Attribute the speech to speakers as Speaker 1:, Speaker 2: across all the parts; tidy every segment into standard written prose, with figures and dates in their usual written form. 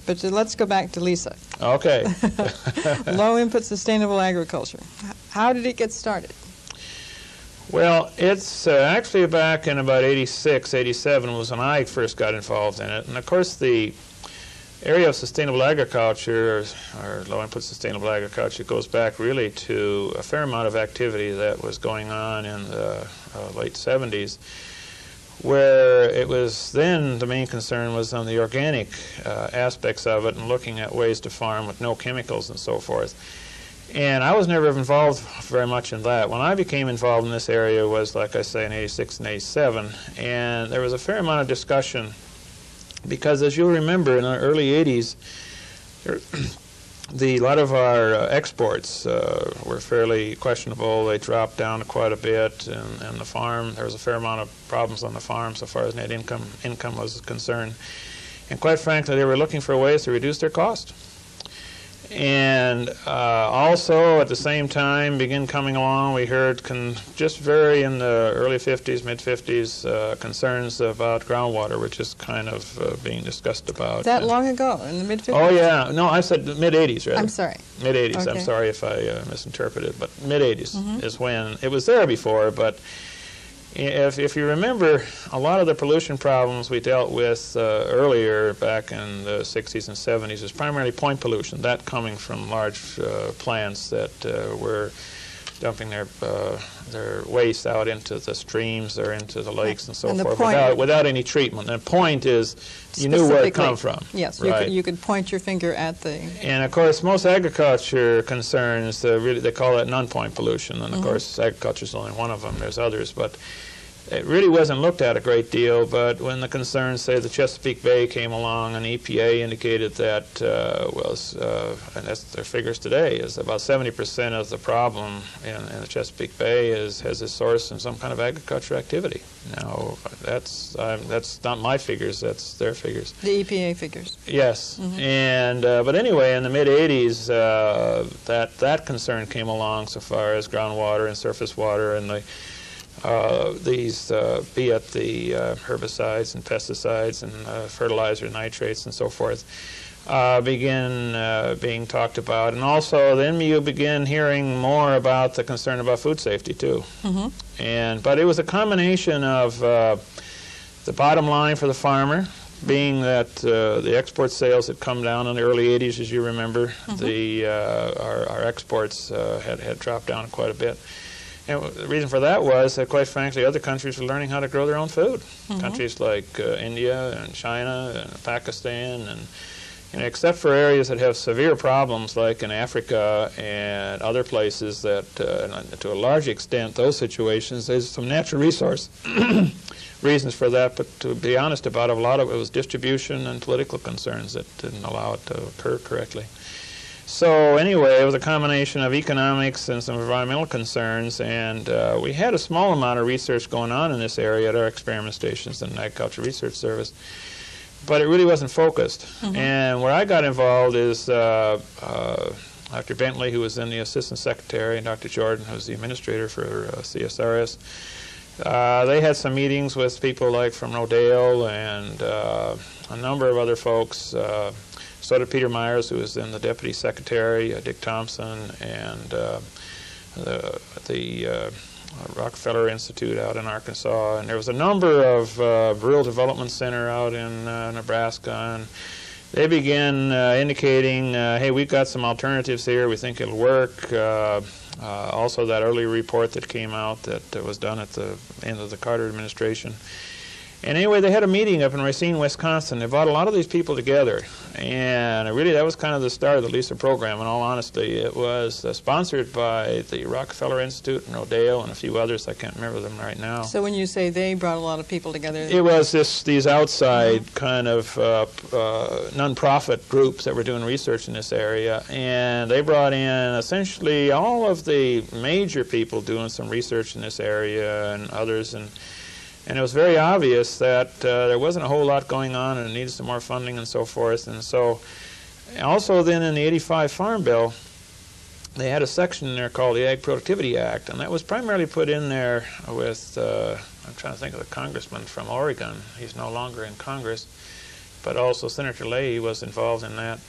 Speaker 1: But let's go back to Lisa.
Speaker 2: Okay.
Speaker 1: Low input sustainable agriculture. How did it get started?
Speaker 2: Well, it's actually back in about 86, 87 was when I first got involved in it. And of course the area of sustainable agriculture, or low input sustainable agriculture, goes back really to a fair amount of activity that was going on in the late 70s, where it was then the main concern was on the organic aspects of it and looking at ways to farm with no chemicals and so forth. And I was never involved very much in that. When I became involved in this area was, like I say, in 86 and 87, and there was a fair amount of discussion because, as you'll remember, in the early 80s, a lot of our exports were fairly questionable. They dropped down quite a bit, and the farm, there was a fair amount of problems on the farm so far as net income was concerned. And quite frankly, they were looking for ways to reduce their cost. And also, at the same time, begin coming along, we heard just very in the early 50s, mid-50s, concerns about groundwater, which is kind of being discussed about.
Speaker 1: That long ago, in the mid-50s?
Speaker 2: Oh, yeah. No, I said mid-80s, rather.
Speaker 1: I'm sorry.
Speaker 2: Mid-80s.
Speaker 1: Okay.
Speaker 2: I'm sorry if I misinterpreted, but mid-80s is when it was there before, but if you remember, a lot of the pollution problems we dealt with earlier back in the 60s and 70s was primarily point pollution, that coming from large plants that were dumping their waste out into the streams or into the lakes and so forth without any treatment. And the point is you knew where it come from.
Speaker 1: Yes,
Speaker 2: right?
Speaker 1: you could point your finger at the...
Speaker 2: And of course, most agriculture concerns, really, they call that non-point pollution. And of course, agriculture is only one of them. There's others. But it really wasn't looked at a great deal. But when the concerns, say, the Chesapeake Bay came along, and EPA indicated that, and that's their figures today, is about 70% of the problem in the Chesapeake Bay has its source in some kind of agriculture activity. Now, that's not my figures, that's their figures.
Speaker 1: The EPA figures.
Speaker 2: Yes. And but anyway, in the mid-80s, that concern came along so far as groundwater and surface water and these, be it the herbicides and pesticides and fertilizer, nitrates, and so forth, begin being talked about. And also, then you begin hearing more about the concern about food safety, too. But it was a combination of the bottom line for the farmer, being that the export sales had come down in the early 80s, as you remember. Our exports had dropped down quite a bit. And the reason for that was that, quite frankly, other countries were learning how to grow their own food. Countries like India and China and Pakistan, and except for areas that have severe problems like in Africa and other places that, to a large extent, those situations, there's some natural resource reasons for that, but to be honest about it, a lot of it was distribution and political concerns that didn't allow it to occur correctly. So anyway, it was a combination of economics and some environmental concerns, and we had a small amount of research going on in this area at our experiment stations and Agriculture Research Service, but it really wasn't focused. And where I got involved is Dr. Bentley, who was then the Assistant Secretary, and Dr. Jordan, who was the Administrator for CSRS. They had some meetings with people like from Rodale and a number of other folks. So did Peter Myers, who was then the Deputy Secretary, Dick Thompson, and the Rockefeller Institute out in Arkansas. And there was a number of Rural Development Center out in Nebraska. And they began indicating, hey, we've got some alternatives here. We think it'll work. Also, that early report that came out that was done at the end of the Carter administration. And anyway, they had a meeting up in Racine, Wisconsin. They brought a lot of these people together. And really, that was kind of the start of the LISA program, in all honesty. It was sponsored by the Rockefeller Institute and Rodale and a few others. I can't remember them right now.
Speaker 1: So when you say they brought a lot of people together...
Speaker 2: It was these outside kind of non-profit groups that were doing research in this area. And they brought in essentially all of the major people doing some research in this area and others. And it was very obvious that there wasn't a whole lot going on and it needed some more funding and so forth. And so also then in the 85 Farm Bill, they had a section in there called the Ag Productivity Act, and that was primarily put in there with, I'm trying to think of the congressman from Oregon. He's no longer in Congress. but also Senator Leahy was involved in that.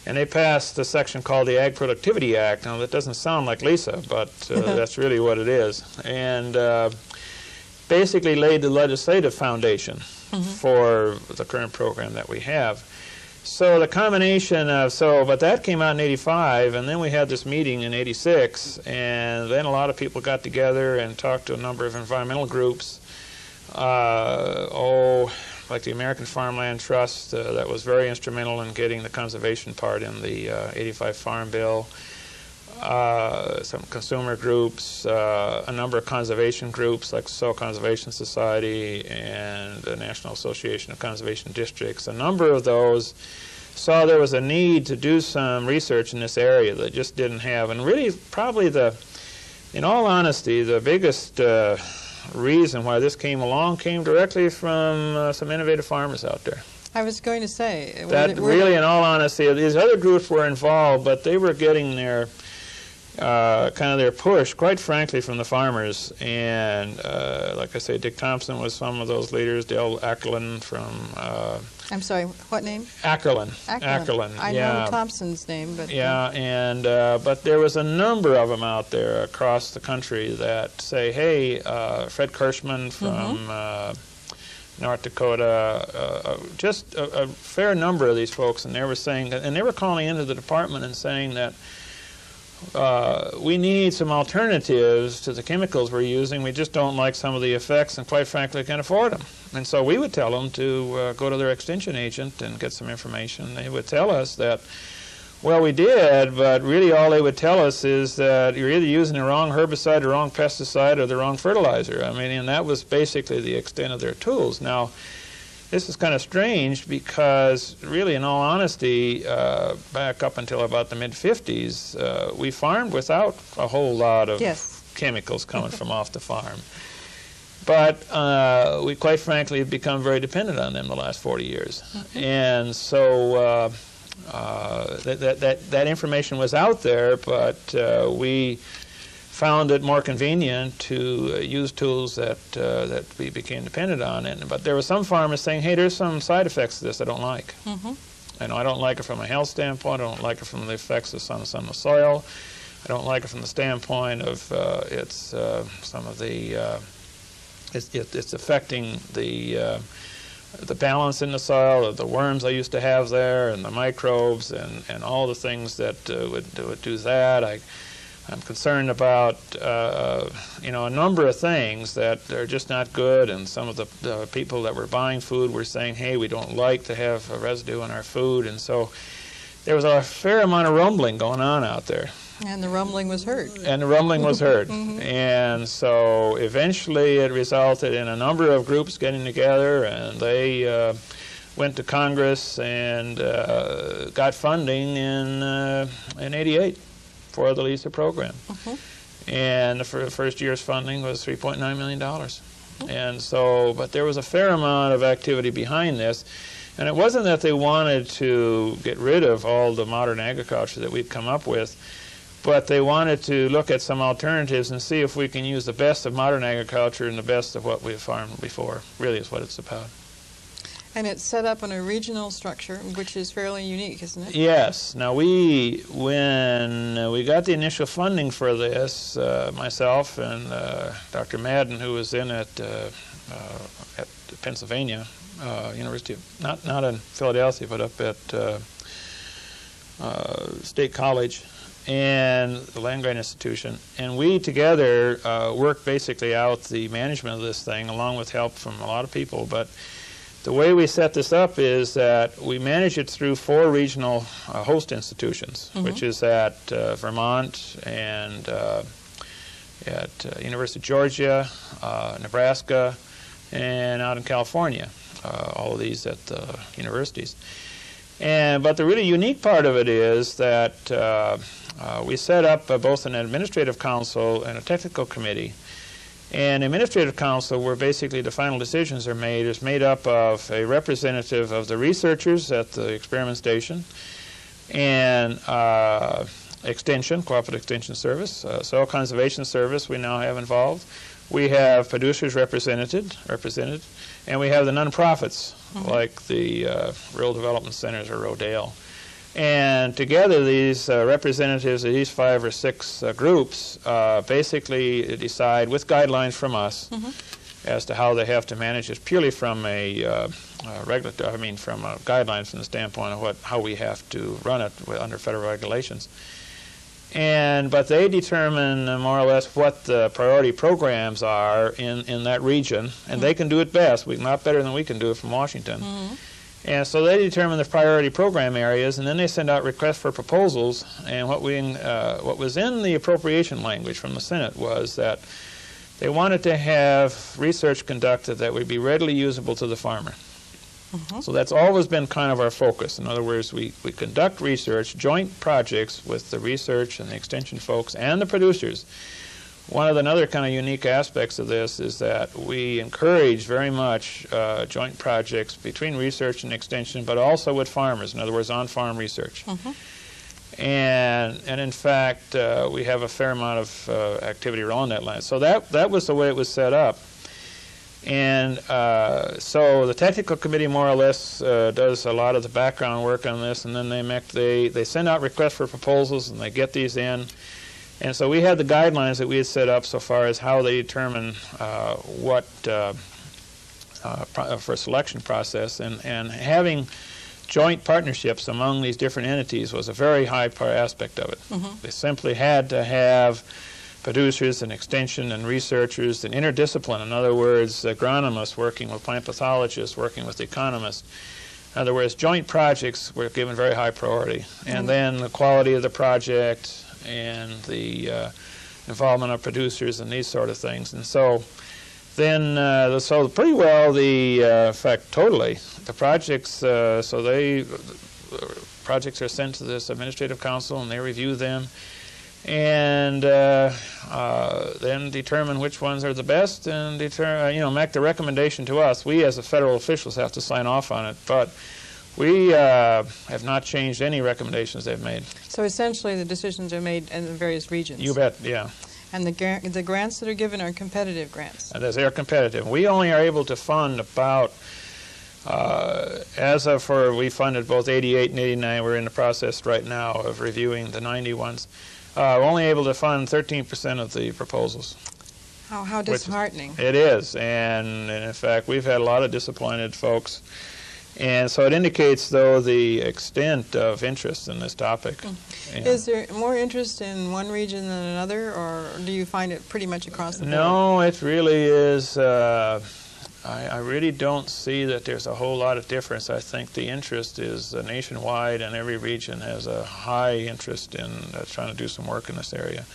Speaker 2: And they passed a section called the Ag Productivity Act. Now, that doesn't sound like Lisa, but that's really what it is. And basically laid the legislative foundation for the current program that we have. So the combination of, but that came out in '85, and then we had this meeting in '86, and then a lot of people got together and talked to a number of environmental groups. Like the American Farmland Trust, that was very instrumental in getting the conservation part in the '85 Farm Bill. Some consumer groups, a number of conservation groups like the Soil Conservation Society and the National Association of Conservation Districts. A number of those saw there was a need to do some research in this area that just didn't have. And really, probably in all honesty, the biggest reason why this came along came directly from some innovative farmers out there.
Speaker 1: I was going to say
Speaker 2: that really, in all honesty, these other groups were involved, but they were getting their kind of their push, quite frankly, from the farmers. And like I say, Dick Thompson was some of those leaders. Dale Ackerlin from
Speaker 1: I'm sorry, what name?
Speaker 2: Ackerlin.
Speaker 1: I know Thompson's name, but
Speaker 2: and but there was a number of them out there across the country that say, hey, Fred Kirschman from North Dakota, just a fair number of these folks, and they were saying, and they were calling into the department and saying that we need some alternatives to the chemicals we're using. We just don't like some of the effects, and quite frankly, can't afford them. And so we would tell them to go to their extension agent and get some information. They would tell us that, well, we did, but really all they would tell us is that you're either using the wrong herbicide, the wrong pesticide, or the wrong fertilizer. I mean, and that was basically the extent of their tools. Now, this is kind of strange because, really, in all honesty, back up until about the mid-'50s, we farmed without a whole lot of chemicals coming from off the farm. But we, quite frankly, have become very dependent on them the last 40 years. And so that information was out there, but we found it more convenient to use tools that we became dependent on. But there were some farmers saying, hey, there's some side effects to this I don't like. I don't like it from a health standpoint. I don't like it from the effects of sun on the soil. I don't like it from the standpoint of some of the it's affecting the balance in the soil, of the worms I used to have there, and the microbes, and all the things that would do that. I'm concerned about a number of things that are just not good, and some of the people that were buying food were saying, hey, we don't like to have a residue in our food. And so there was a fair amount of rumbling going on out there.
Speaker 1: And the rumbling was heard.
Speaker 2: And the rumbling was heard. And so eventually it resulted in a number of groups getting together, and they went to Congress and got funding in '88 for the LISA program. And the first year's funding was $3.9 million. And so, but there was a fair amount of activity behind this. And it wasn't that they wanted to get rid of all the modern agriculture that we'd come up with, but they wanted to look at some alternatives and see if we can use the best of modern agriculture and the best of what we've farmed before, really is what it's about.
Speaker 1: And it's set up in a regional structure, which is fairly unique, isn't it?
Speaker 2: Yes. Now, when we got the initial funding for this, myself and Dr. Madden, who was in at Pennsylvania University, not in Philadelphia, but up at State College, and the Land Grant Institution, and we together worked basically out the management of this thing, along with help from a lot of people. But the way we set this up is that we manage it through 4 regional host institutions, which is at Vermont and at University of Georgia, Nebraska, and out in California, all of these at the universities. But the really unique part of it is that we set up both an administrative council and a technical committee. And the administrative council, where basically the final decisions are made, is made up of a representative of the researchers at the experiment station, and Extension, Cooperative Extension Service, Soil Conservation Service we now have involved, We have producers represented, and we have the nonprofits, like the Rural Development Centers or Rodale. And together, these representatives of these 5 or 6 groups basically decide, with guidelines from us, as to how they have to manage it, purely from a regulatory, from guidelines from the standpoint of how we have to run it under federal regulations. But they determine more or less what the priority programs are in that region, and they can do it best. Not better than we can do it from Washington. And so they determine the priority program areas, and then they send out requests for proposals. And what was in the appropriation language from the Senate was that they wanted to have research conducted that would be readily usable to the farmer. So that's always been kind of our focus. In other words, we conduct research, joint projects with the research and the extension folks and the producers. One of the other kind of unique aspects of this is that we encourage very much joint projects between research and extension, but also with farmers, in other words, on-farm research. And in fact, we have a fair amount of activity along that line. So that was the way it was set up. And so the technical committee more or less does a lot of the background work on this, and then they send out requests for proposals, and they get these in. And so we had the guidelines that we had set up so far as how they determine what for a selection process, and having joint partnerships among these different entities was a very high aspect of it. They simply had to have producers and extension and researchers and interdiscipline. In other words, agronomists working with plant pathologists, working with economists. In other words, joint projects were given very high priority. And then the quality of the project and the involvement of producers and these sort of things. And so then, so pretty well in fact, totally, the projects, projects are sent to this administrative council and they review them, and then determine which ones are the best, and make the recommendation to us. We as the federal officials have to sign off on it, but we have not changed any recommendations they've made.
Speaker 1: So essentially the decisions are made in the various regions.
Speaker 2: You bet, yeah.
Speaker 1: And the grants that are given are competitive grants.
Speaker 2: And they're competitive. We only are able to fund about, we funded both 88 and 89. We're in the process right now of reviewing the 90 ones. We're only able to fund 13% of the proposals.
Speaker 1: How disheartening.
Speaker 2: It is, and in fact, we've had a lot of disappointed folks. And so it indicates, though, the extent of interest in this topic.
Speaker 1: Is there more interest in one region than another, or do you find it pretty much across the board?
Speaker 2: No, it really is. I really don't see that there's a whole lot of difference. I think the interest is nationwide, and every region has a high interest in trying to do some work in this area.